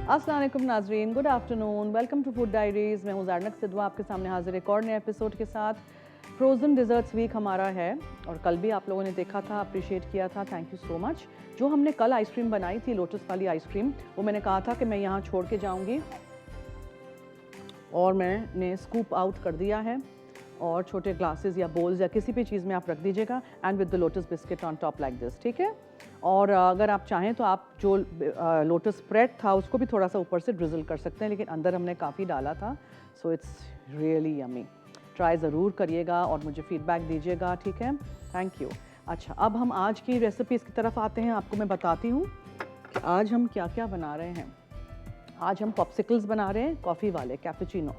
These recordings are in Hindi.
अस्सलाम वालेकुम नाजरीन, good afternoon, welcome to food diaries. मैं हूँ ज़ारनक सिद्वा आपके सामने हाजिर एक और नए एपिसोड के साथ। फ्रोज़न डिज़र्ट्स वीक हमारा है और कल भी आप लोगों ने देखा था, अप्रिशिएट किया था, थैंक यू सो मच। जो हमने कल आइसक्रीम बनाई थी, लोटस वाली आइसक्रीम, वो मैंने कहा था कि मैं यहाँ छोड़ के जाऊँगी और मैंने स्कूप आउट कर दिया है और छोटे ग्लासेस या बोल्स या किसी भी चीज़ में आप रख दीजिएगा and with the lotus biscuit on top like this, ठीक है। और अगर आप चाहें तो आप जो लोटस स्प्रेड था उसको भी थोड़ा सा ऊपर से ड्रिजल कर सकते हैं, लेकिन अंदर हमने काफ़ी डाला था, so it's really yummy. Try ज़रूर करिएगा और मुझे फीडबैक दीजिएगा, ठीक है। Thank you. अच्छा, अब हम आज की रेसिपीज़ की तरफ आते हैं। आपको मैं बताती हूँ कि आज हम क्या क्या बना रहे हैं। आज हम पॉप्सिकल्स बना रहे हैं, कॉफ़ी वाले cappuccino.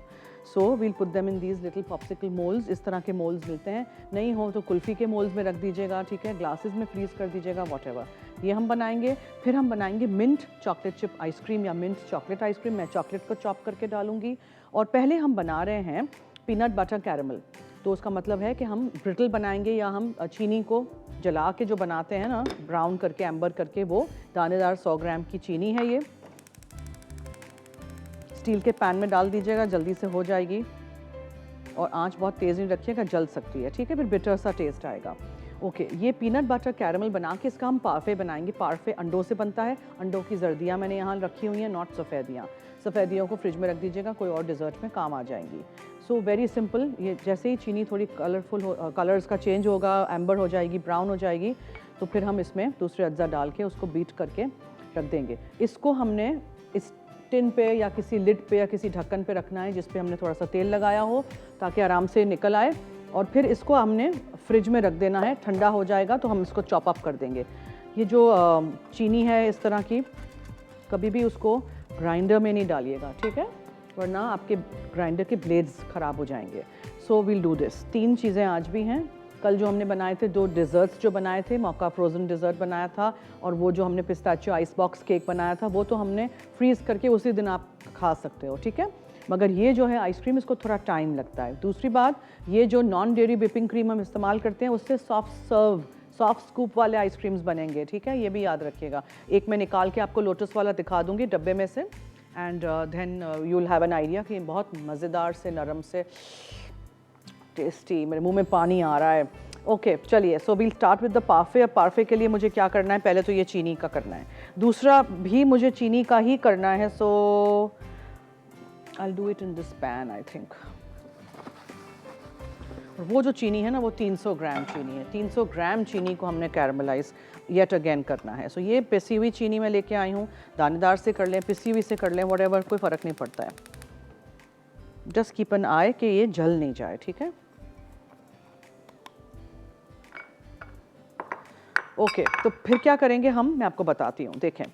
So we'll put them in these little popsicle moulds. इस तरह के मोल्ड्स मिलते हैं, नहीं हो तो कुल्फ़ी के मोल्ड्स में रख दीजिएगा, ठीक है, ग्लासेस में फ्रीज़ कर दीजिएगा, वॉटेवर। ये हम बनाएंगे। फिर हम बनाएंगे मिंट चॉकलेट चिप आइसक्रीम या मिंट चॉकलेट आइसक्रीम। मैं चॉकलेट को चॉप करके डालूंगी। और पहले हम बना रहे हैं पीनट बटर कैरमल। तो उसका मतलब है कि हम ब्रिटल बनाएंगे या हम चीनी को जला के जो बनाते हैं ना, ब्राउन करके, एम्बर करके, वो दानेदार 100 ग्राम की चीनी है। ये स्टील के पैन में डाल दीजिएगा, जल्दी से हो जाएगी। और आंच बहुत तेज़ नहीं रखिएगा, जल सकती है, ठीक है, फिर बिटर सा टेस्ट आएगा। ओके, ये पीनट बटर कैरमल बना के इसका हम पार्फे बनाएंगे। पार्फे अंडों से बनता है। अंडों की जर्दियाँ मैंने यहाँ रखी हुई हैं, नॉट सफ़ेदियाँ। सफ़ेदियों को फ्रिज में रख दीजिएगा, कोई और डिज़र्ट में काम आ जाएंगी। So very simple. ये जैसे ही चीनी थोड़ी कलरफुल हो, कलर्स का चेंज होगा, एम्बर हो जाएगी, ब्राउन हो जाएगी, तो फिर हम इसमें दूसरे अज्जा डाल के उसको बीट करके रख देंगे। इसको हमने इस टिन पे या किसी लिड पे या किसी ढक्कन पे रखना है जिस पे हमने थोड़ा सा तेल लगाया हो, ताकि आराम से निकल आए। और फिर इसको हमने फ्रिज में रख देना है। ठंडा हो जाएगा तो हम इसको चॉप अप कर देंगे। ये जो चीनी है इस तरह की, कभी भी उसको ग्राइंडर में नहीं डालिएगा, ठीक है, वरना आपके ग्राइंडर के ब्लेड्स ख़राब हो जाएंगे। So we'll do this. 3 चीज़ें आज भी हैं। कल जो हमने बनाए थे 2 डिज़र्ट्स जो बनाए थे, मौका फ्रोज़न डिज़र्ट बनाया था, और वो जो हमने पिस्ताचियो आइस बॉक्स केक बनाया था, वो तो हमने फ्रीज़ करके उसी दिन आप खा सकते हो, ठीक है। मगर ये जो है आइसक्रीम, इसको थोड़ा टाइम लगता है। दूसरी बात, ये जो नॉन डेयरी व्हिपिंग क्रीम हम इस्तेमाल करते हैं, उससे सॉफ्ट स्कूप वाले आइसक्रीम्स बनेंगे, ठीक है, ये भी याद रखिएगा। एक मैं निकाल के आपको लोटस वाला दिखा दूँगी डब्बे में से, and then you will have an idea कि बहुत मज़ेदार से, नरम से, टेस्टी। मेरे मुंह में पानी आ रहा है। ओके, चलिए, so we'll start with the parfait. अब पार्फे के लिए मुझे क्या करना है, पहले तो ये चीनी का करना है, दूसरा भी मुझे चीनी का ही करना है। So I will do it in this pan, I think. वो जो चीनी है ना, वो 300 ग्राम चीनी है। 300 ग्राम चीनी को हमने कैरमलाइज येट अगेन करना है। सो ये पिसी हुई चीनी मैं लेके आई हूँ। दानेदार से कर लें, पिसी हुई से कर लें, व्हाटएवर, कोई फ़र्क नहीं पड़ता है। जस्ट कीप एन आई कि ये जल नहीं जाए, ठीक है। ओके, तो फिर क्या करेंगे हम, मैं आपको बताती हूँ। देखें,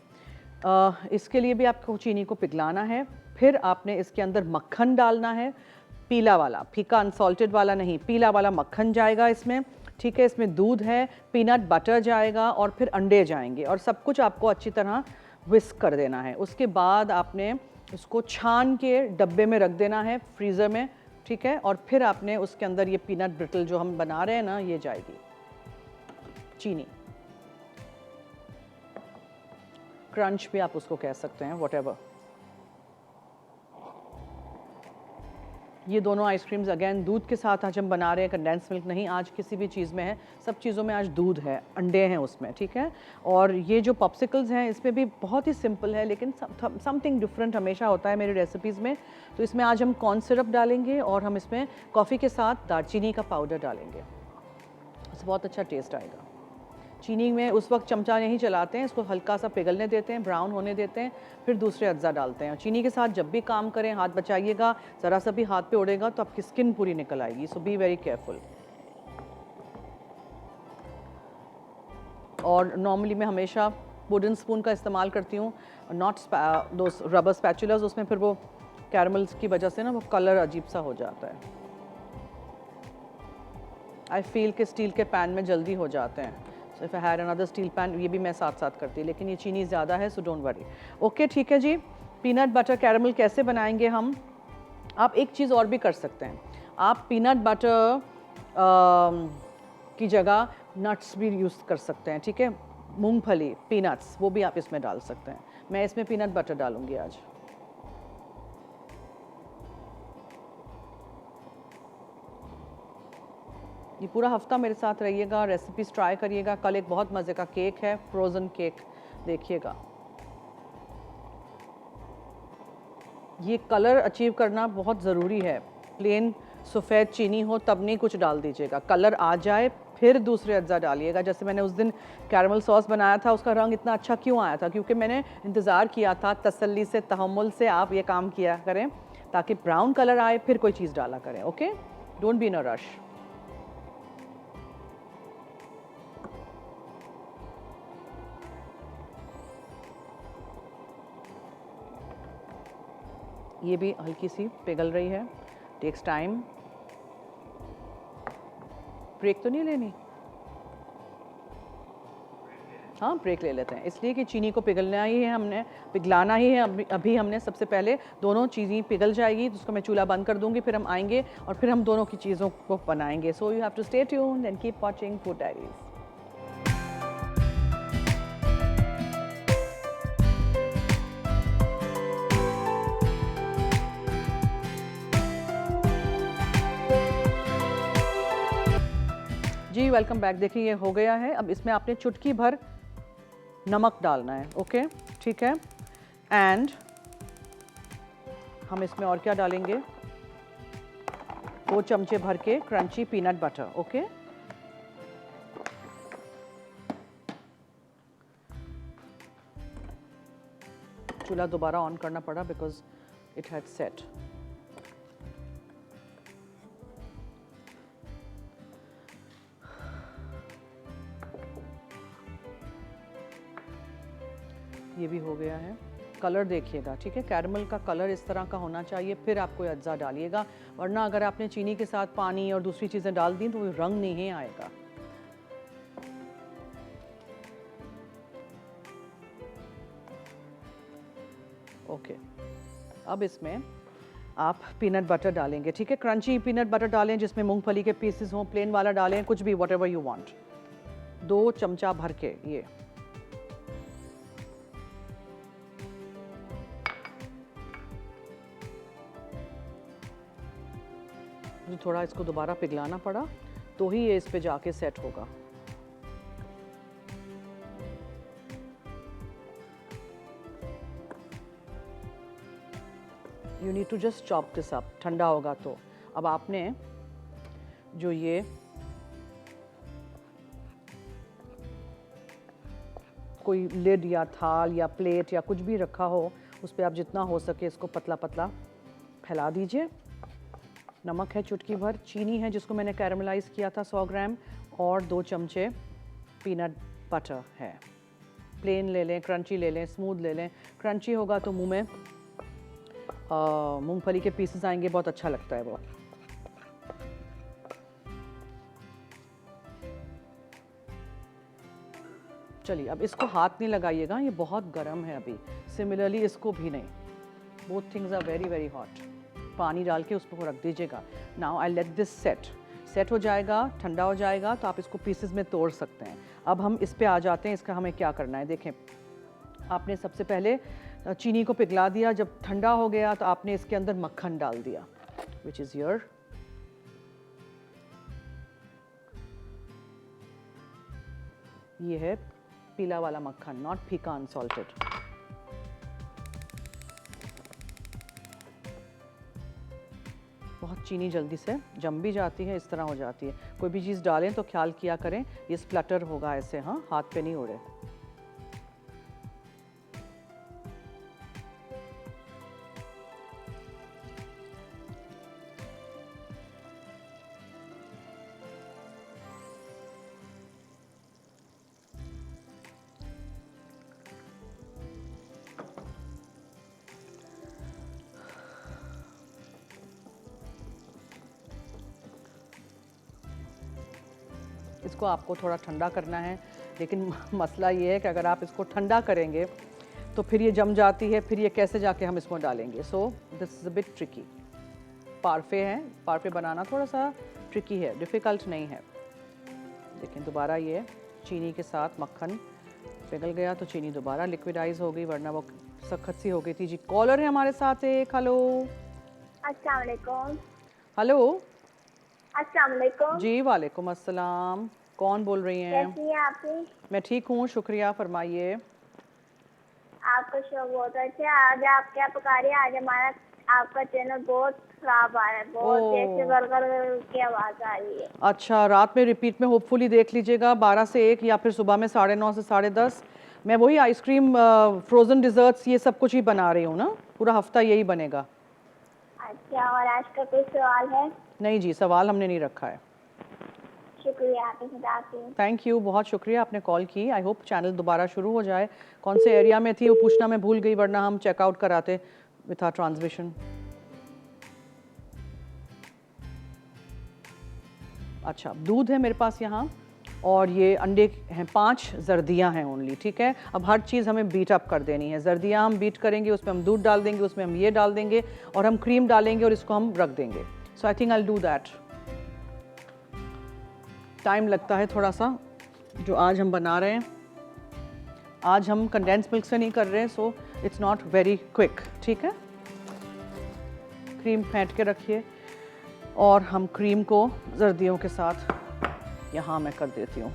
इसके लिए भी आपको चीनी को पिघलाना है। फिर आपने इसके अंदर मक्खन डालना है, पीला वाला, फीका अनसॉल्टेड वाला नहीं, पीला वाला मक्खन जाएगा इसमें, ठीक है। इसमें दूध है, पीनट बटर जाएगा, और फिर अंडे जाएंगे, और सब कुछ आपको अच्छी तरह विस्क कर देना है। उसके बाद आपने उसको छान के डब्बे में रख देना है, फ्रीज़र में, ठीक है। और फिर आपने उसके अंदर ये पीनट ब्रिटल जो हम बना रहे हैं ना, ये जाएगी चीनी, क्रंच भी आप उसको कह सकते हैं, व्हाटएवर। ये दोनों आइसक्रीम्स अगेन दूध के साथ आज हम बना रहे हैं, कंडेंस मिल्क नहीं आज किसी भी चीज़ में है। सब चीज़ों में आज दूध है, अंडे हैं उसमें, ठीक है। और ये जो पॉप्सिकल्स हैं, इसमें भी बहुत ही सिंपल है, लेकिन समथिंग डिफरेंट हमेशा होता है मेरी रेसिपीज़ में। तो इसमें आज हम कॉर्न सिरप डालेंगे और हम इसमें कॉफ़ी के साथ दालचीनी का पाउडर डालेंगे। इससे बहुत अच्छा टेस्ट आएगा। चीनी में उस वक्त चमचा नहीं चलाते हैं, इसको हल्का सा पिघलने देते हैं, ब्राउन होने देते हैं, फिर दूसरे अज्जा डालते हैं। चीनी के साथ जब भी काम करें, हाथ बचाइएगा, ज़रा सा भी हाथ पे उड़ेगा तो आपकी स्किन पूरी निकल आएगी। सो बी वेरी केयरफुल। और नॉर्मली मैं हमेशा वुडन स्पून का इस्तेमाल करती हूँ, नॉट दो रबर स्पैचुलास। उसमें फिर वो कैरमल्स की वजह से ना वो कलर अजीब सा हो जाता है। आई फील कि स्टील के पैन में जल्दी हो जाते हैं। So if I had another steel pan, ये भी मैं साथ साथ करती, लेकिन ये चीनी ज़्यादा है, सो डोंट वरी। ओके, ठीक है जी। पीनट बटर कैरमल कैसे बनाएंगे हम, आप एक चीज़ और भी कर सकते हैं। आप पीनट बटर की जगह नट्स भी यूज़ कर सकते हैं, ठीक है। मूंगफली, पीनट्स, वो भी आप इसमें डाल सकते हैं। मैं इसमें पीनट बटर डालूंगी आज। ये पूरा हफ्ता मेरे साथ रहिएगा, रेसिपीज ट्राई करिएगा। कल एक बहुत मज़े का केक है, फ्रोज़न केक, देखिएगा। ये कलर अचीव करना बहुत ज़रूरी है। प्लेन सफ़ेद चीनी हो तब नहीं कुछ डाल दीजिएगा, कलर आ जाए फिर दूसरे अज्जा डालिएगा। जैसे मैंने उस दिन कैरमल सॉस बनाया था, उसका रंग इतना अच्छा क्यों आया था? क्योंकि मैंने इंतज़ार किया था, तसल्ली से, तहम्मुल से आप ये काम किया करें ताकि ब्राउन कलर आए फिर कोई चीज़ डाला करें। Okay, don't be in a rush. ये भी हल्की सी पिघल रही है, टेक्स टाइम। ब्रेक तो नहीं लेनी? हाँ, ब्रेक ले लेते हैं, इसलिए कि चीनी को पिघलना ही है, हमने पिघलाना ही है। अभी हमने सबसे पहले दोनों चीज़ें पिघल जाएगी तो उसको मैं चूल्हा बंद कर दूंगी, फिर हम आएंगे और फिर हम दोनों की चीज़ों को बनाएंगे। So you have to stay tuned and keep watching food diaries. जी वेलकम बैक। देखिए ये हो गया है। अब इसमें आपने चुटकी भर नमक डालना है। ओके, ठीक है। एंड हम इसमें और क्या डालेंगे? 2 चमचे भर के क्रंची पीनट बटर। ओके, चूल्हा दोबारा ऑन करना पड़ा बिकॉज इट हैड सेट। ये भी हो गया है। कलर देखिएगा, ठीक है, कैरमल का कलर इस तरह का होना चाहिए, फिर आप कोई अज्जा डालिएगा, वरना अगर आपने चीनी के साथ पानी और दूसरी चीज़ें डाल दी तो वो रंग नहीं आएगा। ओके, अब इसमें आप पीनट बटर डालेंगे, ठीक है। क्रंची पीनट बटर डालें जिसमें मूंगफली के पीसेस हों, प्लेन वाला डालें, कुछ भी, व्हाटएवर यू वांट। 2 चमचा भर के ये। थोड़ा इसको दोबारा पिघलाना पड़ा तो ही ये इस पे जाके सेट होगा। You need to just chop this up. ठंडा होगा तो अब आपने जो ये कोई लिड या थाल या प्लेट या कुछ भी रखा हो, उस पर आप जितना हो सके इसको पतला पतला फैला दीजिए। नमक है चुटकी भर, चीनी है जिसको मैंने कैरमलाइज किया था 100 ग्राम, और 2 चमचे पीनट बटर है। प्लेन ले लें, क्रंची ले लें, स्मूथ ले लें। क्रंची होगा तो मुंह में मूंगफली के पीसेस आएंगे, बहुत अच्छा लगता है वो। चलिए अब इसको हाथ नहीं लगाइएगा, ये बहुत गर्म है अभी। सिमिलरली इसको भी नहीं, both things are very very hot. पानी डाल के उसको रख दीजिएगा। Now I let this set हो जाएगा, ठंडा हो जाएगा तो आप इसको पीसेस में तोड़ सकते हैं। अब हम इस पे आ जाते हैं, इसका हमें क्या करना है। देखें, आपने सबसे पहले चीनी को पिघला दिया, जब ठंडा हो गया तो आपने इसके अंदर मक्खन डाल दिया, विच इज़ योर ये है पीला वाला मक्खन, नॉट फीका अनसॉल्टेड। बहुत चीनी जल्दी से जम भी जाती है, इस तरह हो जाती है। कोई भी चीज़ डालें तो ख्याल किया करें ये स्प्लटर होगा ऐसे, हाँ, हाथ पे नहीं उड़े। इसको आपको थोड़ा ठंडा करना है, लेकिन मसला ये है कि अगर आप इसको ठंडा करेंगे तो फिर ये जम जाती है, फिर ये कैसे जाके हम इसमें डालेंगे। So this is a bit tricky. Parfait हैं, पारफे बनाना थोड़ा सा ट्रिकी है, डिफ़िकल्ट नहीं है। लेकिन दोबारा ये चीनी के साथ मक्खन पिघल गया तो चीनी दोबारा लिक्विडाइज हो गई, वरना वो सख्त सी हो गई थी जी। कॉलर है हमारे साथ एक। हेलो। अस्सलाम वालेकुम। हेलो। अस्सलाम वालेकुम। जी वालेकुम अस्सलाम। कौन बोल रही हैं? कैसी हैं आप? मैं ठीक हूँ, शुक्रिया, फरमाइए। आपका शो बहुत अच्छा है। आज आप क्या पका रही हैं? आज हमारा आपका चैनल बहुत खराब आ रहा है, बहुत देर से ओ गड़गड़ की आवाज़ आ रही है। अच्छा, रात में रिपीट में होपफुली देख लीजिएगा 12 से 1 या फिर सुबह में 9:30 से 10:30। मैं वही आइसक्रीम, फ्रोज़न डिज़र्ट्स, ये सब कुछ ही बना रही हूँ ना, पूरा हफ्ता यही बनेगा। अच्छा, और आज का कोई सवाल है? नहीं जी, सवाल हमने नहीं रखा है। शुक्रिया आपकी, खुदा हाफिज़। थैंक यू, बहुत शुक्रिया आपने कॉल की। आई होप चैनल दोबारा शुरू हो जाए। कौन से एरिया में थी वो पूछना मैं भूल गई, वरना हम चेकआउट कराते विथ आवर ट्रांसमिशन। अच्छा, दूध है मेरे पास यहाँ, और ये अंडे हैं 5, जर्दियाँ हैं ओनली, ठीक है। अब हर चीज़ हमें बीट अप कर देनी है। जर्दियाँ हम बीट करेंगे, उसमें हम दूध डाल देंगे, उसमें हम ये डाल देंगे और हम क्रीम डालेंगे और इसको हम रख देंगे। So I think I will do that. Time लगता है थोड़ा सा, जो आज हम बना रहे हैं। आज हम कंडेंस मिल्क से नहीं कर रहे हैं, so it's not very quick, ठीक है। क्रीम फेंट के रखिए और हम क्रीम को जर्दियों के साथ यहाँ मैं कर देती हूँ।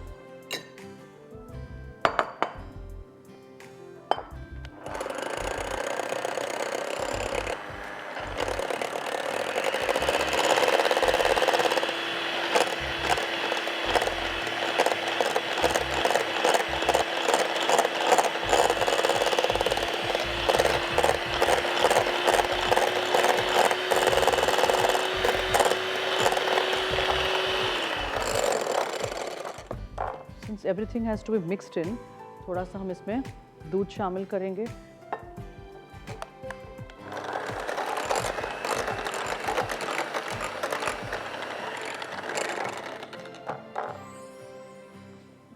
Since everything has to be mixed in, थोड़ा सा हम इसमें दूध शामिल करेंगे।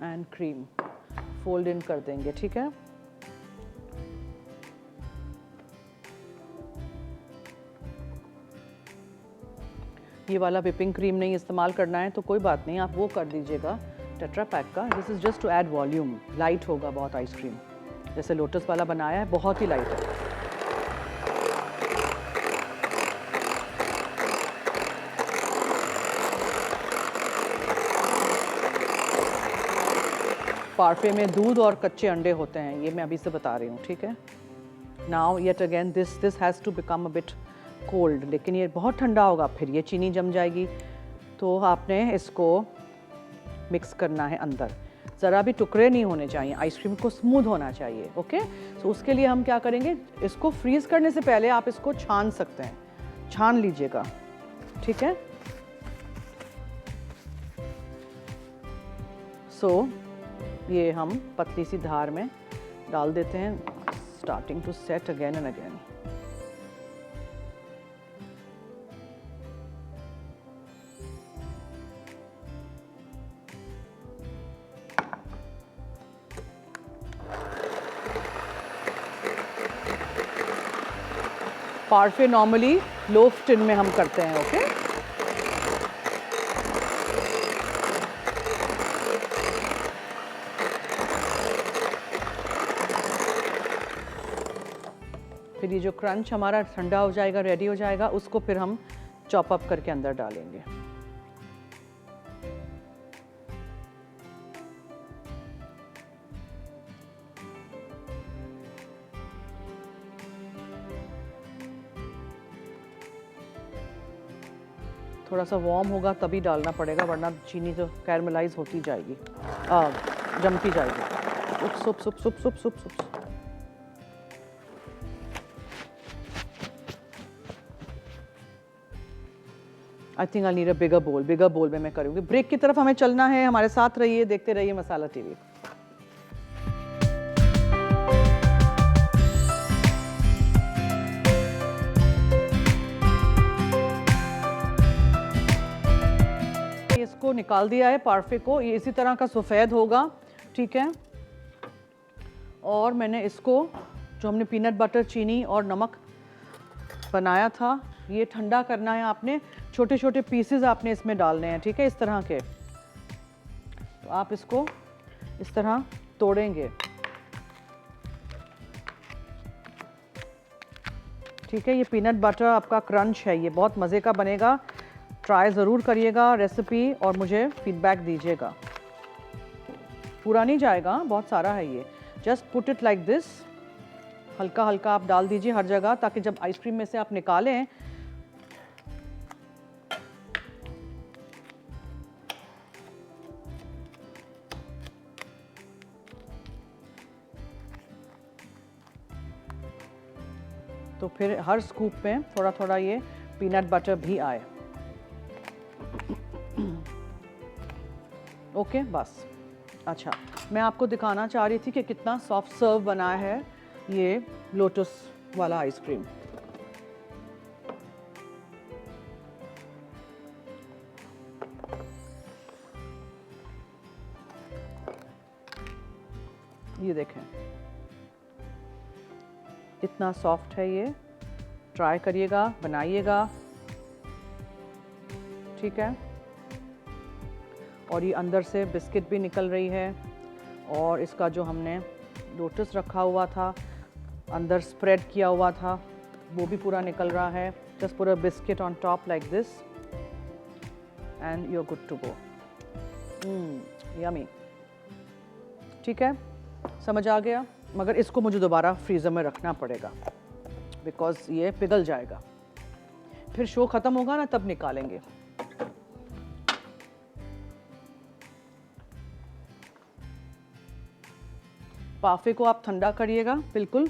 एंड क्रीम फोल्ड इन कर देंगे, ठीक है। ये वाला व्हिपिंग क्रीम नहीं इस्तेमाल करना है तो कोई बात नहीं, आप वो कर दीजिएगा टेट्रा पैक का। This is just to add volume. Light होगा बहुत आइसक्रीम, जैसे लोटस वाला बनाया है, बहुत ही लाइट है। पार्फे में दूध और कच्चे अंडे होते हैं, ये मैं अभी से बता रही हूँ, ठीक है। Now yet again this has to become a bit cold, लेकिन ये बहुत ठंडा होगा, फिर ये चीनी जम जाएगी। तो आपने इसको मिक्स करना है अंदर, ज़रा भी टुकड़े नहीं होने चाहिए, आइसक्रीम को स्मूथ होना चाहिए, ओके। सो उसके लिए हम क्या करेंगे, इसको फ्रीज़ करने से पहले आप इसको छान सकते हैं, छान लीजिएगा, ठीक है। सो ये हम पतली सी धार में डाल देते हैं, starting to set again and again. Parfait normally loaf tin में हम करते हैं, ओके। फिर ये जो क्रंच हमारा ठंडा हो जाएगा, रेडी हो जाएगा, उसको फिर हम चॉप अप करके अंदर डालेंगे। थोड़ा सा वार्म होगा तभी डालना पड़ेगा, वरना चीनी तो कैरमलाइज होती जाएगी, जमती जाएगी। उप सुप सुप सुप सुप सुप सुप। आई थिंक आई नीड अ बिगर बोल। बिगर बोल में मैं करूँगी। ब्रेक की तरफ हमें चलना है, हमारे साथ रहिए, देखते रहिए मसाला टीवी। इसको निकाल दिया है पार्फे को, ये इसी तरह का सफ़ेद होगा, ठीक है। और मैंने इसको, जो हमने पीनट बटर, चीनी और नमक बनाया था, ये ठंडा करना है आपने। छोटे छोटे पीसेस आपने इसमें डालने हैं, ठीक है, इस तरह के। तो आप इसको इस तरह तोड़ेंगे। ठीक है, ये पीनट बटर आपका क्रंच है, ये बहुत मज़े का बनेगा। ट्राई ज़रूर करिएगा रेसिपी और मुझे फीडबैक दीजिएगा। पूरा नहीं जाएगा, बहुत सारा है ये। Just put it like this, हल्का हल्का आप डाल दीजिए हर जगह, ताकि जब आइसक्रीम में से आप निकालें तो फिर हर स्कूप में थोड़ा थोड़ा ये पीनट बटर भी आए। ओके बस। अच्छा, मैं आपको दिखाना चाह रही थी कि कितना सॉफ्ट सर्व बना है ये लोटस वाला आइसक्रीम। ये देखें इतना सॉफ्ट है ये। ट्राई करिएगा, बनाइएगा, ठीक है। और ये अंदर से बिस्किट भी निकल रही है, और इसका जो हमने लोटस रखा हुआ था, अंदर स्प्रेड किया हुआ था, वो भी पूरा निकल रहा है। जस्ट पूरा biscuit on top like this and you are good to go. Yummy, ठीक है, समझ आ गया। मगर इसको मुझे दोबारा फ्रीज़र में रखना पड़ेगा बिकॉज ये पिघल जाएगा। फिर शो ख़त्म होगा ना, तब निकालेंगे। पाफे को आप ठंडा करिएगा बिल्कुल,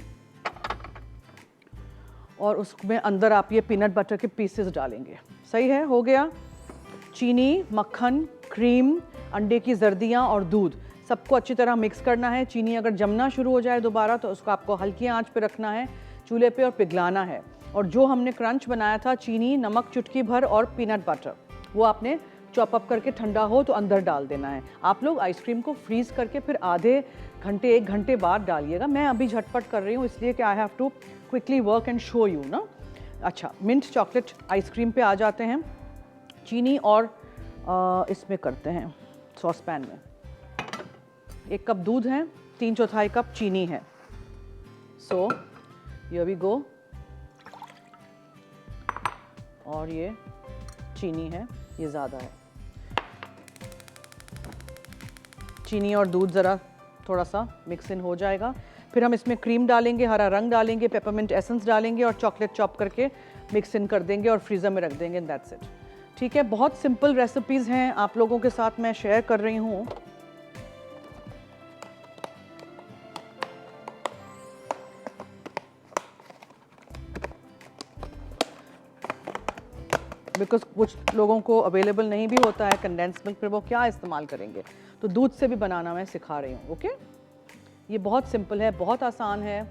और उसमें अंदर आप ये पीनट बटर के पीसेस डालेंगे। सही है, हो गया। चीनी, मक्खन, क्रीम, अंडे की जर्दियाँ और दूध सबको अच्छी तरह मिक्स करना है। चीनी अगर जमना शुरू हो जाए दोबारा तो उसको आपको हल्की आंच पे रखना है चूल्हे पे और पिघलाना है। और जो हमने क्रंच बनाया था, चीनी, नमक चुटकी भर और पीनट बटर, वो आपने चॉप अप करके ठंडा हो तो अंदर डाल देना है। आप लोग आइसक्रीम को फ्रीज करके फिर आधे घंटे 1 घंटे बाद डालिएगा। मैं अभी झटपट कर रही हूँ इसलिए कि I have to quickly work and show you ना। अच्छा, मिंट चॉकलेट आइसक्रीम पे आ जाते हैं। चीनी और इसमें करते हैं सॉस पैन में। 1 कप दूध है, 3/4 कप चीनी है। So here we go. और ये चीनी है, ये ज़्यादा है। चीनी और दूध ज़रा थोड़ा सा मिक्स इन हो जाएगा। फिर हम इसमें क्रीम डालेंगे, हरा रंग डालेंगे, पेपरमिंट एसेंस डालेंगे और चॉकलेट चॉप करके मिक्स इन कर देंगे और फ्रीज़र में रख देंगे। That's it. ठीक है, बहुत सिंपल रेसिपीज़ हैं, आप लोगों के साथ मैं शेयर कर रही हूँ। बिकॉज कुछ लोगों को अवेलेबल नहीं भी होता है कंडेंस मिल्क, फिर वो क्या इस्तेमाल करेंगे, तो दूध से भी बनाना मैं सिखा रही हूँ। ओके, ये बहुत सिंपल है, बहुत आसान है,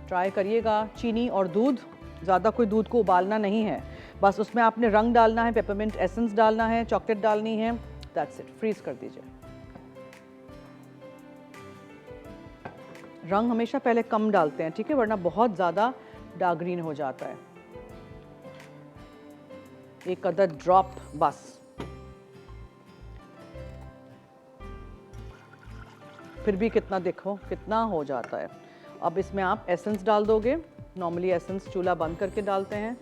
ट्राई करिएगा। चीनी और दूध, ज़्यादा कोई दूध को उबालना नहीं है, बस उसमें आपने रंग डालना है, पेपरमिंट एसेंस डालना है, चॉकलेट डालनी है, दैट्स इट। फ्रीज कर दीजिए। रंग हमेशा पहले कम डालते हैं, ठीक है, वरना बहुत ज़्यादा डार्क ग्रीन हो जाता है। 1 अदर ड्रॉप बस। फिर भी कितना, देखो कितना हो जाता है। अब इसमें आप एसेंस डाल दोगे। नॉर्मली एसेंस चूल्हा बंद करके डालते हैं।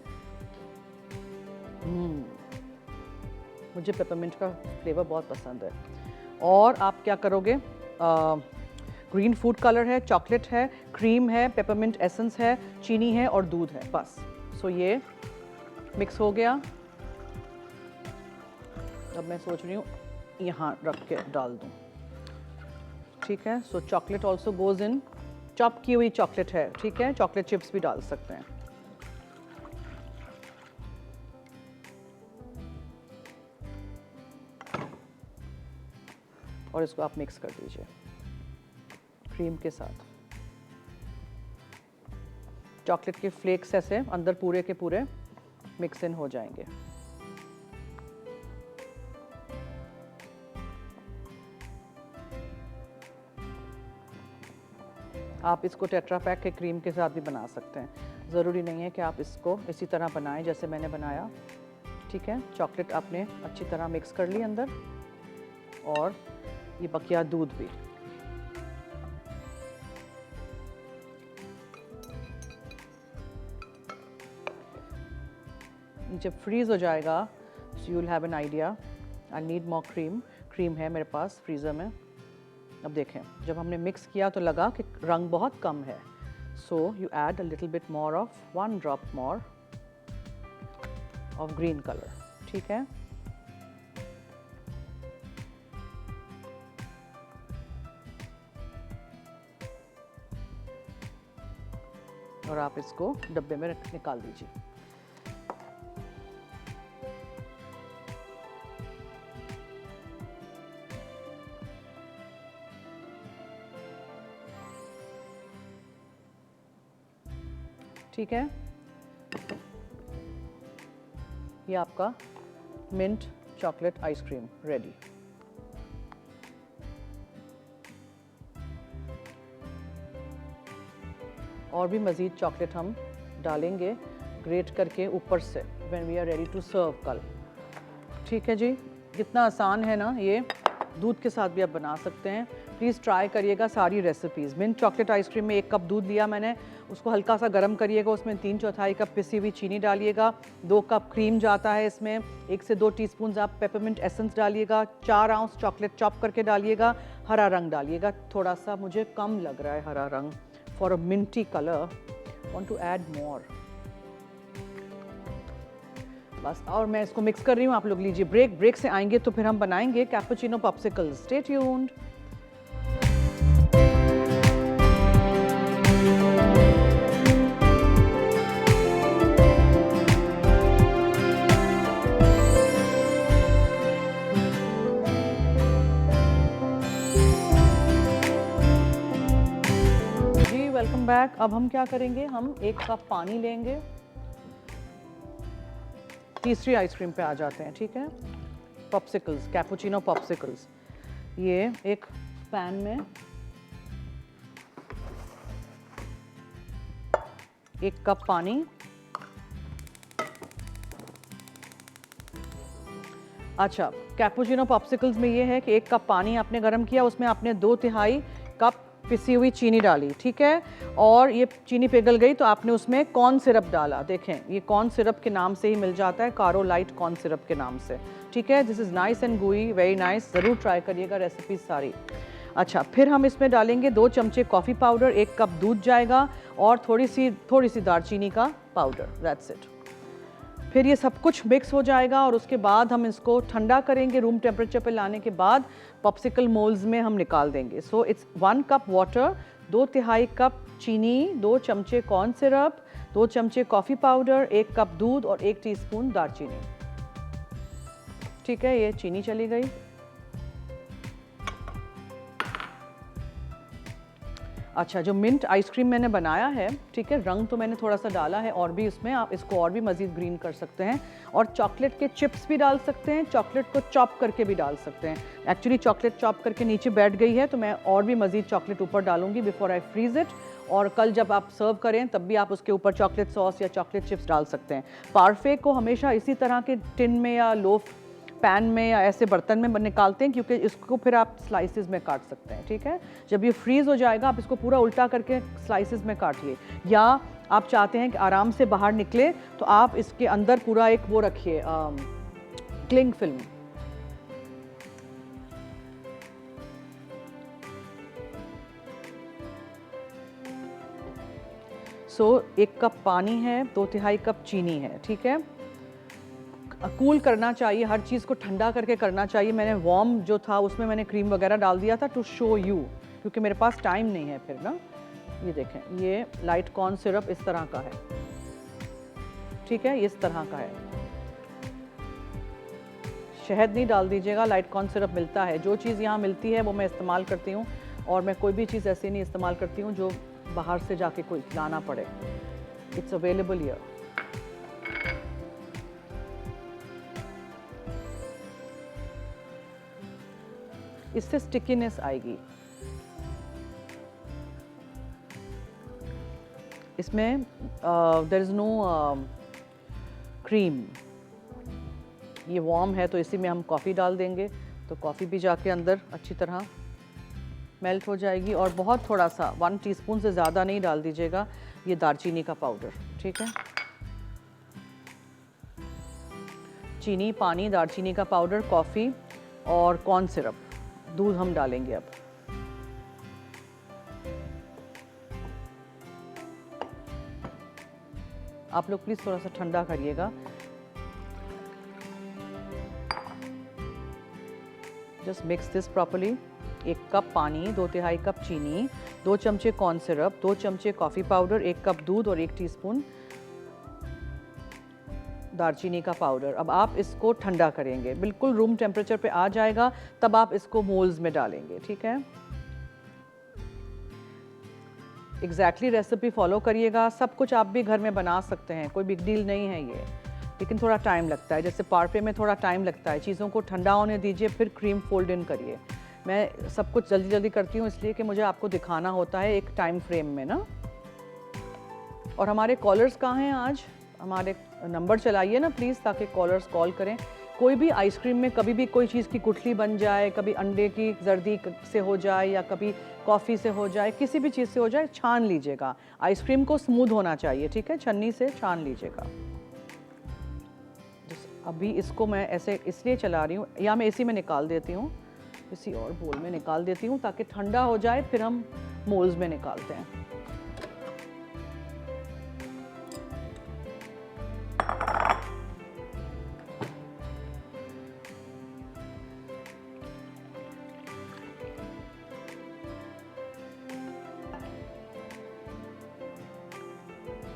मुझे पेपरमिंट का फ्लेवर बहुत पसंद है। और आप क्या करोगे, ग्रीन फूड कलर है, चॉकलेट है, क्रीम है, पेपरमिंट एसेंस है, चीनी है और दूध है, बस। सो ये मिक्स हो गया। अब मैं सोच रही हूँ यहाँ रख के डाल दूँ, ठीक है। सो chocolate also goes in, chop की हुई चॉकलेट है, ठीक है, चॉकलेट चिप्स भी डाल सकते हैं। और इसको आप मिक्स कर दीजिए क्रीम के साथ। चॉकलेट के फ्लेक्स ऐसे अंदर पूरे के पूरे मिक्स इन हो जाएंगे। आप इसको टेट्रा पैक के क्रीम के साथ भी बना सकते हैं। ज़रूरी नहीं है कि आप इसको इसी तरह बनाएं जैसे मैंने बनाया, ठीक है। चॉकलेट आपने अच्छी तरह मिक्स कर ली अंदर, और ये बकिया दूध भी। जब फ्रीज़ हो जाएगा so you will have an idea. I need more cream. Cream है मेरे पास फ्रीज़र में। अब देखें, जब हमने मिक्स किया तो लगा कि रंग बहुत कम है, so you add a little bit more of 1 drop more of green colour, ठीक है। और आप इसको डब्बे में निकाल दीजिए। ठीक है, ये आपका मिंट चॉकलेट आइसक्रीम रेडी। और भी मज़ीद चॉकलेट हम डालेंगे ग्रेट करके ऊपर से when we are ready to serve कल। ठीक है जी, कितना आसान है ना ये। दूध के साथ भी आप बना सकते हैं। प्लीज़ ट्राई करिएगा सारी रेसिपीज़। मिंट चॉकलेट आइसक्रीम में 1 कप दूध लिया मैंने, उसको हल्का सा गर्म करिएगा, उसमें 3/4 कप पिसी हुई चीनी डालिएगा, 2 कप क्रीम जाता है इसमें, 1 से 2 टीस्पून आप पेपरमिंट एसेंस डालिएगा, 4 आउंस चॉकलेट चॉप करके डालिएगा, हरा रंग डालिएगा। थोड़ा सा मुझे कम लग रहा है हरा रंग, for a minty colour want to add more. बस, और मैं इसको मिक्स कर रही हूँ। आप लोग लीजिए ब्रेक। ब्रेक से आएंगे तो फिर हम बनाएंगे कैपुचिनो पॉप्सिकल्स। Stay tuned. जी वेलकम बैक। अब हम क्या करेंगे, हम 1 कप पानी लेंगे। तीसरी आइसक्रीम पे आ जाते हैं, ठीक है। Popsicles, cappuccino popsicles. ये एक पैन में 1 कप पानी, अच्छा कैपुचिनो पॉप्सिकल्स में ये है कि 1 कप पानी आपने गर्म किया, उसमें आपने 2/3 कप पिसी हुई चीनी डाली, ठीक है। और ये चीनी पिघल गई तो आपने उसमें कॉर्न सिरप डाला। देखें, ये कॉर्न सिरप के नाम से ही मिल जाता है, कारोलाइट कॉर्न सिरप के नाम से, ठीक है। दिस इज़ नाइस एंड गुई, वेरी नाइस। ज़रूर ट्राई करिएगा रेसिपी सारी। अच्छा, फिर हम इसमें डालेंगे 2 चमचे कॉफ़ी पाउडर, 1 कप दूध जाएगा और थोड़ी सी दालचीनी का पाउडर, दैट्स इट। फिर ये सब कुछ मिक्स हो जाएगा और उसके बाद हम इसको ठंडा करेंगे। रूम टेम्परेचर पे लाने के बाद पॉप्सिकल मोल्ड्स में हम निकाल देंगे। So it's 1 cup water, 2/3 cup चीनी, 2 चमचे कॉर्न सिरप, 2 चमचे कॉफ़ी पाउडर, 1 कप दूध और 1 टीस्पून दालचीनी। ठीक है, ये चीनी चली गई। अच्छा, जो मिंट आइसक्रीम मैंने बनाया है, ठीक है, रंग तो मैंने थोड़ा सा डाला है और भी इसमें, आप इसको और भी मज़ीद ग्रीन कर सकते हैं। और चॉकलेट के चिप्स भी डाल सकते हैं, चॉकलेट को चॉप करके भी डाल सकते हैं। एक्चुअली चॉकलेट चॉप करके नीचे बैठ गई है तो मैं और भी मज़ीद चॉकलेट ऊपर डालूंगी बिफोर आई फ्रीज़ इट। और कल जब आप सर्व करें तब भी आप उसके ऊपर चॉकलेट सॉस या चॉकलेट चिप्स डाल सकते हैं। पार्फे को हमेशा इसी तरह के टिन में या लोफ पैन में या ऐसे बर्तन में निकालते हैं, क्योंकि इसको फिर आप स्लाइसेस में काट सकते हैं, ठीक है। जब ये फ्रीज़ हो जाएगा आप इसको पूरा उल्टा करके स्लाइसेस में काटिए, या आप चाहते हैं कि आराम से बाहर निकले तो आप इसके अंदर पूरा एक वो रखिए क्लिंग फिल्म। सो 1 कप पानी है, 2/3 कप चीनी है, ठीक है। कूल करना चाहिए, हर चीज़ को ठंडा करके करना चाहिए। मैंने वार्म जो था उसमें मैंने क्रीम वगैरह डाल दिया था टू शो यू, क्योंकि मेरे पास टाइम नहीं है फिर ना। ये देखें, ये लाइट कॉर्न सिरप इस तरह का है, ठीक है, इस तरह का है। शहद नहीं डाल दीजिएगा, लाइट कॉर्न सिरप मिलता है। जो चीज़ यहाँ मिलती है वो मैं इस्तेमाल करती हूँ, और मैं कोई भी चीज़ ऐसी नहीं इस्तेमाल करती हूँ जो बाहर से जाके कोई लाना पड़े। It's available here. इससे स्टिकीनेस आएगी। इसमें देयर इज़ नो क्रीम। ये वार्म है तो इसी में हम कॉफ़ी डाल देंगे, तो कॉफ़ी भी जाके अंदर अच्छी तरह मेल्ट हो जाएगी। और बहुत थोड़ा सा 1 टीस्पून से ज़्यादा नहीं डाल दीजिएगा ये दालचीनी का पाउडर, ठीक है। चीनी, पानी, दालचीनी का पाउडर, कॉफ़ी और कॉर्न सिरप, दूध हम डालेंगे अब। आप लोग प्लीज़ थोड़ा सा ठंडा करिएगा। Just mix this properly. 1 cup पानी, 2/3 कप चीनी, 2 चमचे कॉर्न सिरप, 2 चमचे कॉफ़ी पाउडर, 1 कप दूध और 1 टीस्पून दालचीनी का पाउडर। अब आप इसको ठंडा करेंगे, बिल्कुल रूम टेम्परेचर पे आ जाएगा, तब आप इसको मोल्ड्स में डालेंगे, ठीक है। एग्जैक्टली रेसिपी फॉलो करिएगा। सब कुछ आप भी घर में बना सकते हैं, कोई बिग डील नहीं है ये, लेकिन थोड़ा टाइम लगता है। जैसे पार्फे में थोड़ा टाइम लगता है, चीज़ों को ठंडा होने दीजिए, फिर क्रीम फोल्ड इन करिए। मैं सब कुछ जल्दी जल्दी करती हूँ इसलिए कि मुझे आपको दिखाना होता है एक टाइम फ्रेम में ना। और हमारे कॉलर्स कहाँ हैं आज? हमारे नंबर चलाइए ना प्लीज़, ताकि कॉलर्स कॉल करें। कोई भी आइसक्रीम में कभी भी कोई चीज़ की गुठली बन जाए, कभी अंडे की जर्दी से हो जाए या कभी कॉफ़ी से हो जाए, किसी भी चीज़ से हो जाए, छान लीजिएगा। आइसक्रीम को स्मूथ होना चाहिए, ठीक है, छन्नी से छान लीजिएगा। अभी इसको मैं ऐसे इसलिए चला रही हूँ, या मैं इसी में निकाल देती हूँ, किसी और बोल में निकाल देती हूँ ताकि ठंडा हो जाए, फिर हम मोल्ड्स में निकालते हैं।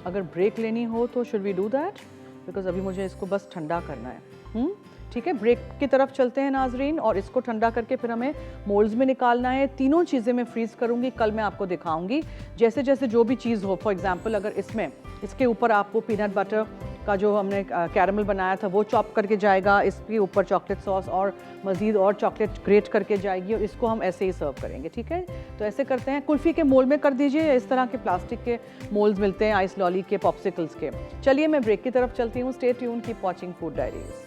अगर ब्रेक लेनी हो तो should we do that, because अभी मुझे इसको बस ठंडा करना है। ठीक है, ब्रेक की तरफ चलते हैं नाजरीन, और इसको ठंडा करके फिर हमें मोल्ड्स में निकालना है। तीनों चीज़ें मैं फ्रीज़ करूँगी, कल मैं आपको दिखाऊंगी। जैसे जैसे जो भी चीज़ हो, फॉर एग्जांपल अगर इसमें इसके ऊपर आपको पीनट बटर का जो हमने कैरमल बनाया था वो चॉप करके जाएगा, इसके ऊपर चॉकलेट सॉस और मज़ीद और चॉकलेट ग्रेट करके जाएगी, और इसको हम ऐसे ही सर्व करेंगे, ठीक है। तो ऐसे करते हैं, कुल्फ़ी के मोल्ड में कर दीजिए, या इस तरह के प्लास्टिक के मोल्ड्स मिलते हैं आइस लॉली के, पॉप्सिकल्स के। चलिए मैं ब्रेक की तरफ चलती हूँ। Stay tune, keep watching food Diaries.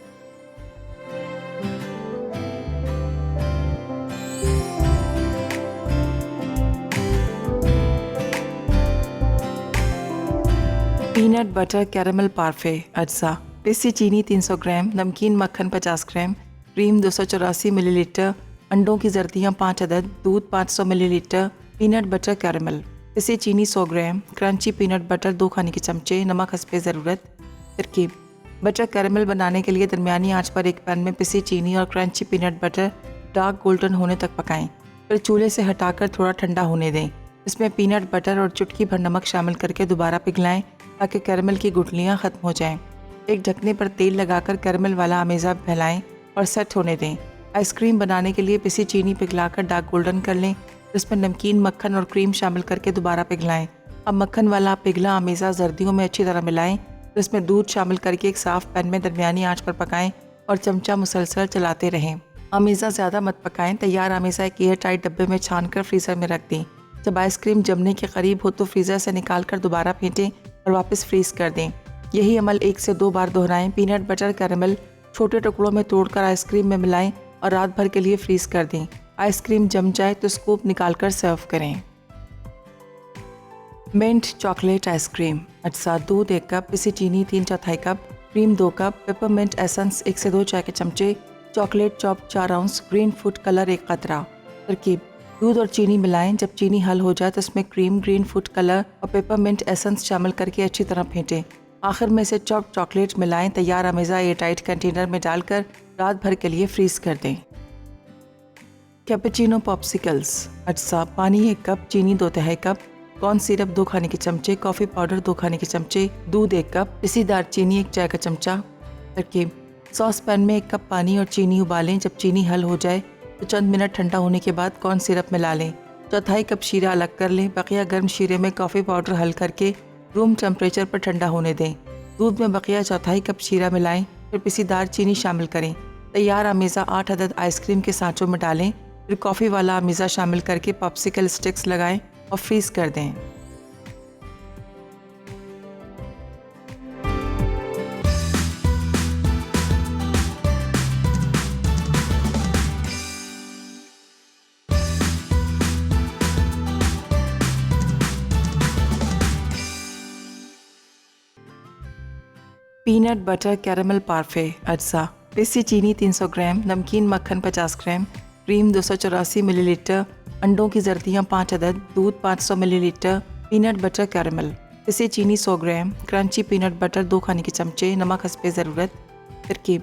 Peanut butter caramel parfait अज्जा। पिसी चीनी 300 ग्राम, नमकीन मक्खन 50 ग्राम, क्रीम 284 मिलीलीटर, अंडों की जर्दियाँ 5 अदद, दूध 500 मिलीलीटर, पीनट बटर कैरमल। पिसी चीनी 100 ग्राम, क्रंची पीनट बटर 2 खाने के चमचे, नमक हस्बे ज़रूरत। तरकीब: बटर कैरमल बनाने के लिए दरमियानी आंच पर एक पैन में पिसी चीनी और crunchy peanut butter dark golden होने तक पकाएं। फिर चूल्हे से हटाकर थोड़ा ठंडा होने दें। इसमें पीनट बटर और चुटकी भर नमक शामिल करके दोबारा पिघलाएं ताकि कैरमल की गुठलियाँ ख़त्म हो जाएं। एक ढकने पर तेल लगाकर कैरमल वाला अमेज़ा फैलाएं और सेट होने दें। आइसक्रीम बनाने के लिए पिसी चीनी पिघलाकर डार्क गोल्डन कर लें। इसमें नमकीन मक्खन और क्रीम शामिल करके दोबारा पिघलाएं। अब मक्खन वाला पिघला अमेज़ा जर्दियों में अच्छी तरह मिलाएं। इसमें दूध शामिल करके एक साफ़ पैन में दरमियानी आंच पर पकाएं और चमचा मुसलसल चलाते रहें। अमेज़ा ज़्यादा मत पकाएं। तैयार अमेज़ा एक एयर टाइट डब्बे में छान कर फ्रीज़र में रख दें। जब आइसक्रीम जमने के करीब हो तो फ्रीज़र से निकाल कर दोबारा फेंटें और वापस फ्रीज़ कर दें। यही अमल 1 से 2 बार दोहराएं। पीनट बटर कैरमल छोटे टुकड़ों में तोड़कर आइसक्रीम में मिलाएं और रात भर के लिए फ्रीज़ कर दें। आइसक्रीम जम जाए तो स्कूप निकालकर सर्व करें। मिंट चॉकलेट आइसक्रीम अज्जा: दूध 1 कप, पिसी चीनी 3/4 cup, cream 2 cup, peppermint essence 1 से 2 चाय के चमचे, chocolate chop 4 ounce, green food colour 1 कतरा। तरकीब: दूध और चीनी मिलाएं। जब चीनी हल हो जाए तो इसमें क्रीम, ग्रीन फूड कलर और पेपरमिंट एसेंस शामिल करके अच्छी तरह फेंटें। आखिर में से चॉप चॉकलेट मिलाएं। तैयार अमेज़ा एयर टाइट कंटेनर में डालकर रात भर के लिए फ्रीज़ कर दें। कैपेचिनो पॉप्सिकल्स अज्जा: पानी 1 कप, चीनी 2/3 कप, कॉर्न सिरप 2 खाने के चमचे, कॉफ़ी पाउडर 2 खाने के चमचे, दूध 1 कप, पिसी दालचीनी 1 चाय का चमचा। तरकीब: सॉस पैन में 1 कप पानी और चीनी उबालें। जब चीनी हल हो जाए तो चंद मिनट ठंडा होने के बाद कॉर्न सिरप मिला लें। 1/4 कप शीरा अलग कर लें। बकिया गर्म शीरे में कॉफ़ी पाउडर हल करके रूम टेम्परेचर पर ठंडा होने दें। दूध में बकिया 1/4 कप शीरा मिलाएं, फिर पिसी दालचीनी शामिल करें। तैयार अमेज़ा 8 अदद आइसक्रीम के सांचों में डालें। फिर कॉफ़ी वाला अमेज़ा शामिल करके पॉप्सिकल स्टिक्स लगाएं और फ्रीज़ कर दें। पीनट बटर कैरेमल पार्फे अज्जा, पिसी चीनी 300 ग्राम, नमकीन मक्खन 50 ग्राम, क्रीम 284 मिलीलीटर, अंडों की जर्दियाँ 5 अदद, दूध 500 मिलीलीटर, पीनट बटर कैरेमल, पिसी चीनी 100 ग्राम, क्रंची पीनट बटर 2 खाने के चमचे, नमक हस्बे ज़रूरत। तरकीब: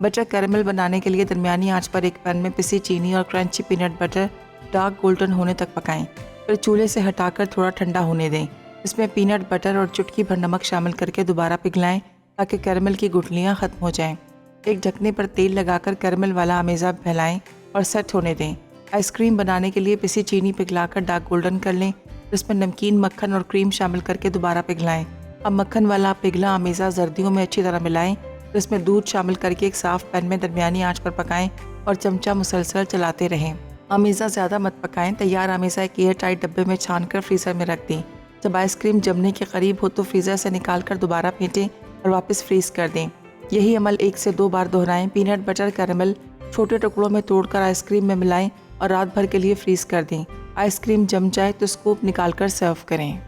बटर कैरेमल बनाने के लिए दरमियानी आंच पर एक पैन में पिसी चीनी और crunchy peanut butter dark golden होने तक पकाएं। फिर चूल्हे से हटाकर थोड़ा ठंडा होने दें। इसमें पीनट बटर और चुटकी भर नमक शामिल करके दोबारा पिघलाएं ताकि कैरेमल की गुठलियाँ ख़त्म हो जाएं। एक ढकने पर तेल लगाकर कैरेमल वाला अमेज़ा फैलाएं और सेट होने दें। आइसक्रीम बनाने के लिए पिसी चीनी पिघलाकर डार्क गोल्डन कर लें। इसमें नमकीन मक्खन और क्रीम शामिल करके दोबारा पिघलाएं। अब मक्खन वाला पिघला अमेज़ा जर्दियों में अच्छी तरह मिलाएं। फिर इसमें दूध शामिल करके एक साफ़ पैन में दरमियानी आंच पर पकाएं और चमचा मुसलसल चलाते रहें। अमेज़ा ज़्यादा मत पकाएं। तैयार अमेज़ा एक एयर टाइट डब्बे में छान कर फ्रीज़र में रख दें। जब आइसक्रीम जमने के करीब हो तो फ्रीज़र से निकाल कर दोबारा फेंटें और वापस फ्रीज़ कर दें। यही अमल 1 से 2 बार दोहराएं। पीनट बटर कैरेमल छोटे टुकड़ों में तोड़कर आइसक्रीम में मिलाएं और रात भर के लिए फ्रीज़ कर दें। आइसक्रीम जम जाए तो स्कूप निकाल कर सर्व करें।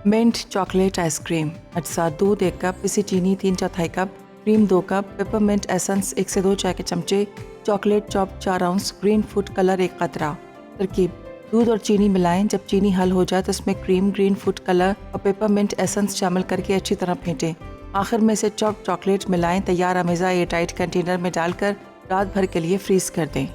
मिंट चॉकलेट आइसक्रीम अज्जा, दूध 1 कप, पिसी चीनी 3/4 cup, cream 2 cup, peppermint essence 1 से 2 चाय के चमचे, chocolate chop 4 ounce, green food colour 1 कतरा। तरकीब: दूध और चीनी मिलाएं। जब चीनी हल हो जाए तो इसमें क्रीम, ग्रीन फूड कलर और पेपरमिंट एसेंस शामिल करके अच्छी तरह फेंटें। आखिर में से चॉप चॉकलेट मिलाएं। तैयार अमेज़ा एयर टाइट कंटेनर में डालकर रात भर के लिए फ्रीज़ कर दें।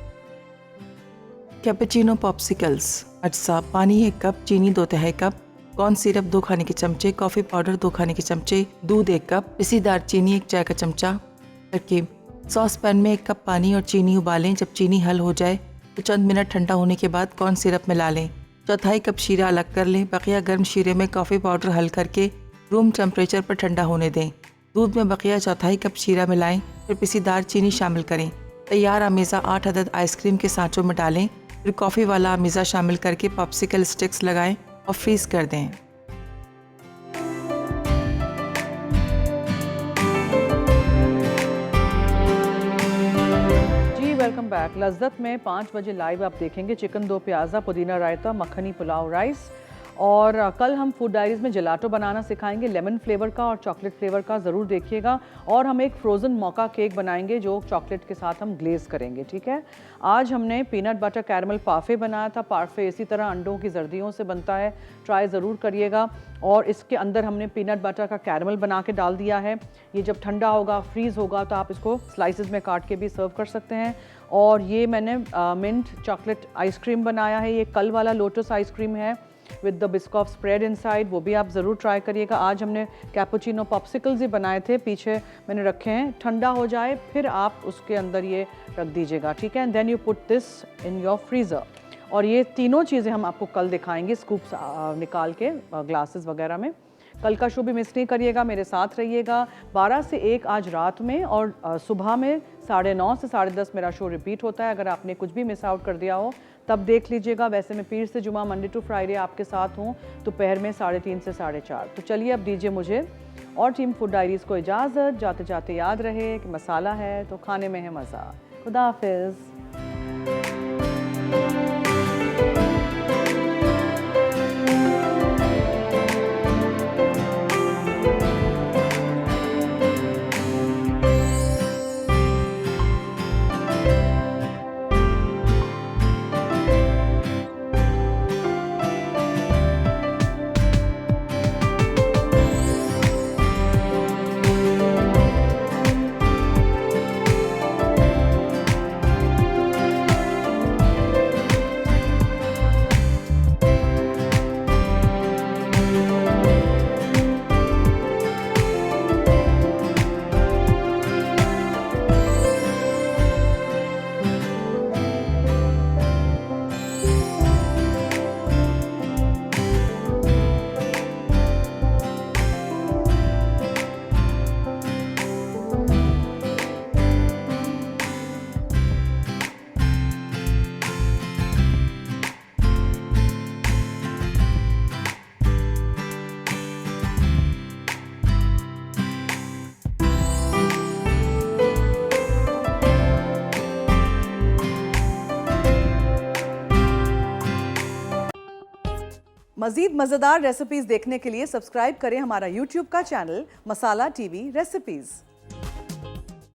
कैपेचिनो पॉप्सिकल्स अज्जा, पानी 1 कप, चीनी 2/3 कप, कॉर्न सिरप 2 खाने के चमचे, कॉफ़ी पाउडर 2 खाने के चमचे, दूध 1 कप, पिसी दालचीनी 1 चाय का चमचा। तरकीब: सॉस पैन में 1 कप पानी और चीनी उबालें। जब चीनी हल हो जाए तो चंद मिनट ठंडा होने के बाद कॉर्न सिरप मिला लें। 1/4 कप शीरा अलग कर लें। बकिया गर्म शीरे में कॉफ़ी पाउडर हल करके रूम टेम्परेचर पर ठंडा होने दें। दूध में बकिया 1/4 कप शीरा मिलाएं। फिर पिसी दालचीनी शामिल करें। तैयार अमेज़ा 8 अदद आइसक्रीम के सांचों में डालें। फिर कॉफ़ी वाला अमेज़ा शामिल करके पॉप्सिकल स्टिक्स लगाएं और फ्रीज़ कर दें। Welcome back. लज्जत में 5 बजे लाइव आप देखेंगे चिकन 2 प्याज़ा, पुदीना रायता, मखनी पुलाव राइस। और कल हम फूड डायरीज़ में जलाटो बनाना सिखाएंगे, लेमन फ्लेवर का और चॉकलेट फ्लेवर का, ज़रूर देखिएगा। और हम एक फ्रोज़न मौका केक बनाएंगे जो चॉकलेट के साथ हम ग्लेज़ करेंगे, ठीक है। आज हमने पीनट बटर कैरेमल पार्फे बनाया था। पार्फे इसी तरह अंडों की जर्दियों से बनता है, ट्राई ज़रूर करिएगा। और इसके अंदर हमने पीनट बटर का कैरेमल बना के डाल दिया है। ये जब ठंडा होगा, फ्रीज़ होगा, तो आप इसको स्लाइसेस में काट के भी सर्व कर सकते हैं। और ये मैंने मिंट चॉकलेट आइसक्रीम बनाया है। ये कल वाला लोटस आइसक्रीम है with the Biscoff spread inside, वो भी आप ज़रूर ट्राई करिएगा। आज हमने कैपुचिनो पॉप्सिकल्स ही बनाए थे, पीछे मैंने रखे हैं। ठंडा हो जाए फिर आप उसके अंदर ये रख दीजिएगा, ठीक है। And then you put this in your freezer. और ये तीनों चीज़ें हम आपको कल दिखाएंगे स्कूप्स निकाल के ग्लासेस वगैरह में। कल का शो भी मिस नहीं करिएगा, मेरे साथ रहिएगा 12 से 1 आज रात में। और सुबह में 9:30 से 10:30 मेरा शो रिपीट होता है। अगर आपने कुछ भी मिस आउट कर दिया हो तब देख लीजिएगा। वैसे मैं पीर से जुमा मंडे टू फ्राइडे आपके साथ हूँ दोपहर में 3:30 से 4:30। तो चलिए अब दीजिए मुझे और टीम फूड डायरीज़ को इजाज़त। जाते जाते याद रहे कि मसाला है तो खाने में है मज़ा। खुदा हाफिज़। मज़ीद मज़ेदार रेसिपीज़ देखने के लिए सब्सक्राइब करें हमारा YouTube का चैनल मसाला टीवी रेसिपीज़।